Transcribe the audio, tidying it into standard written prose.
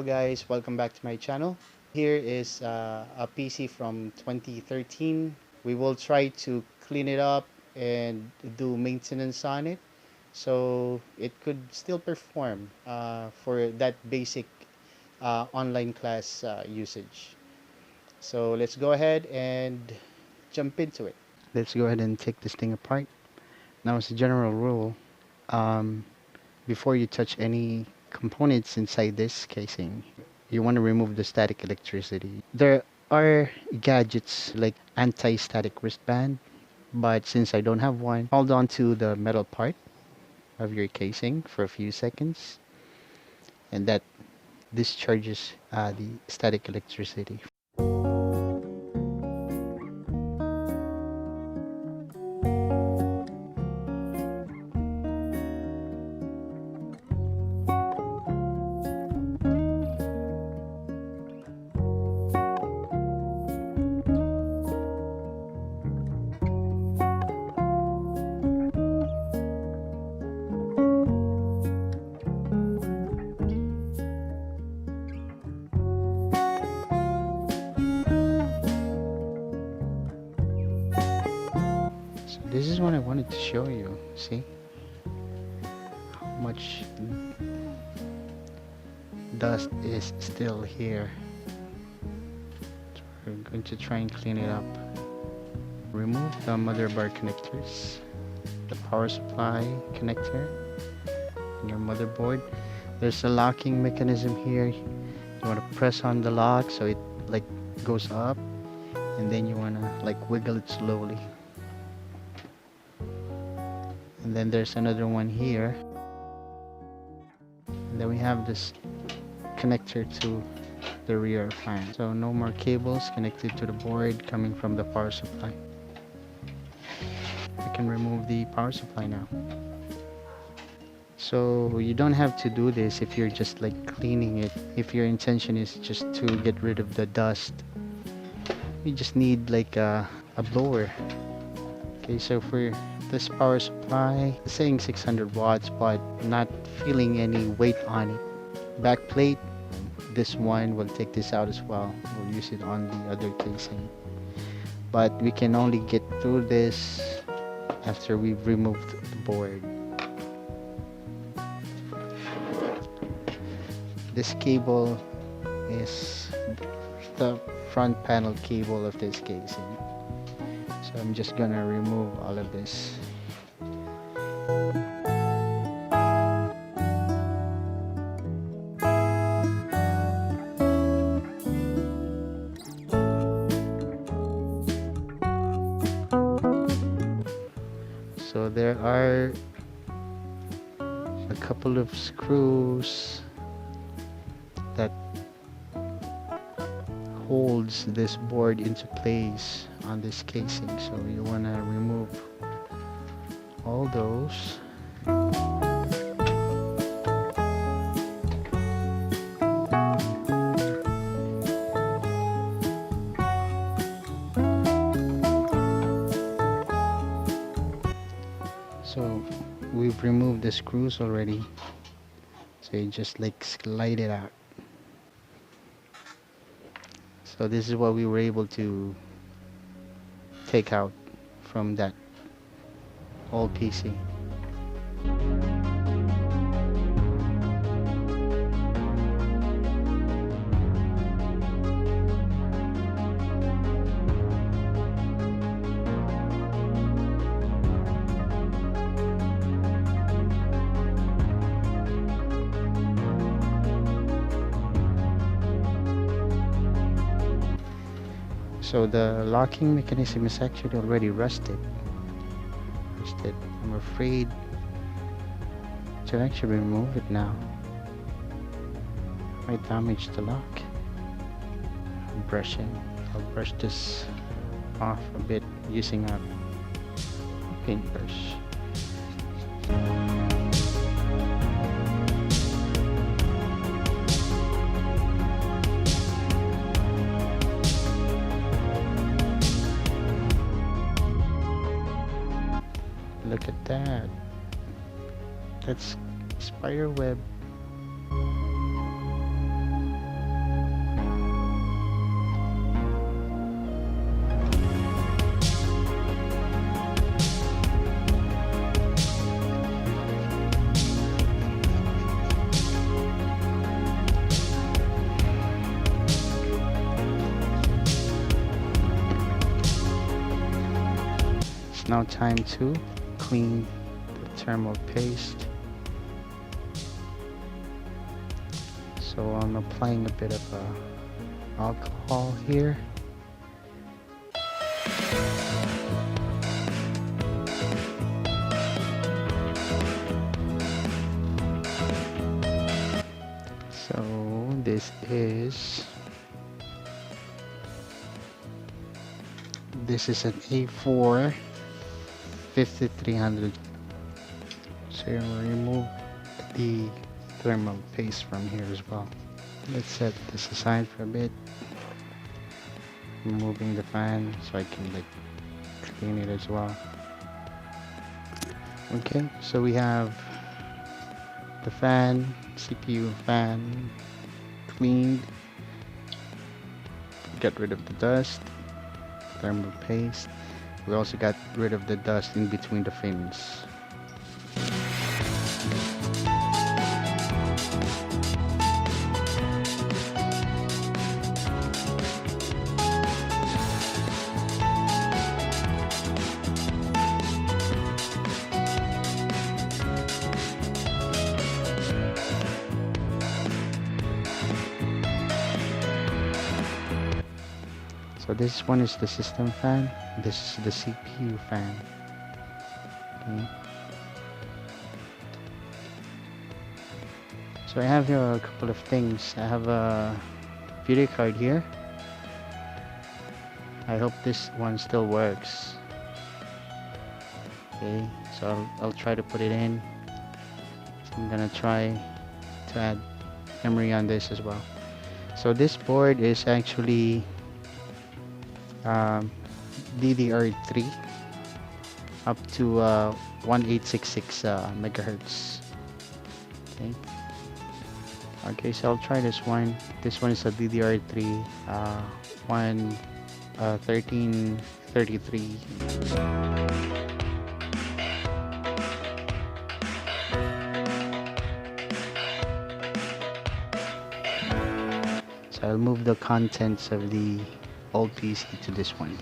Hello guys, welcome back to my channel. Here is a PC from 2013. We will try to clean it up and do maintenance on it so it could still perform for that basic online class usage. So let's go ahead and jump into it. Let's go ahead and take this thing apart. Now, as a general rule, um, before you touch any components inside this casing, you want to remove the static electricity. There are gadgets like anti-static wristband, but since I don't have one, hold on to the metal part of your casing for a few seconds, and that discharges the static electricity. So this is what I wanted to show you. See how much dust is still here. So we're going to try and clean it up. Remove the motherboard connectors, the power supply connector in your motherboard. There's a locking mechanism here. You want to press on the lock so it like goes up, and then you want to like wiggle it slowly. And then there's another one here. And then we have this connector to the rear fan. So no more cables connected to the board coming from the power supply. I can remove the power supply now. So you don't have to do this if you're just like cleaning it. If your intention is just to get rid of the dust, you just need like a blower. Okay, so for this power supply, it's saying 600 watts, but not feeling any weight on it. Back plate, this one will take this out as well. We'll use it on the other casing. But we can only get through this after we've removed the board. This cable is the front panel cable of this casing. So I'm just gonna remove all of this. So there are a couple of screws that holds this board into place on this casing, so you want to remove all those. So we've removed the screws already, so you just like slide it out. So this is what we were able to take out from that old PC. So the locking mechanism is actually already rusted. I'm afraid to actually remove it now. I might damage the lock. I'll brush this off a bit using a paintbrush. Look at that. That's spider web. Now time to clean the thermal paste. So I'm applying a bit of alcohol here. So this is an A4 5300. So we'll remove the thermal paste from here as well. Let's set this aside for a bit. Removing the fan so I can like clean it as well. Okay, so we have the fan, CPU fan cleaned. Get rid of the dust, thermal paste. We also got rid of the dust in between the fins. So this one is the system fan, this is the CPU fan. Okay. So I have here a couple of things. I have a video card here. I hope this one still works. Okay, so I'll try to put it in. So I'm gonna try to add memory on this as well. So this board is actually DDR3 up to 1866 megahertz. Okay, so I'll try this one. This one is a DDR3 1333. So I'll move the contents of the old PC to this one.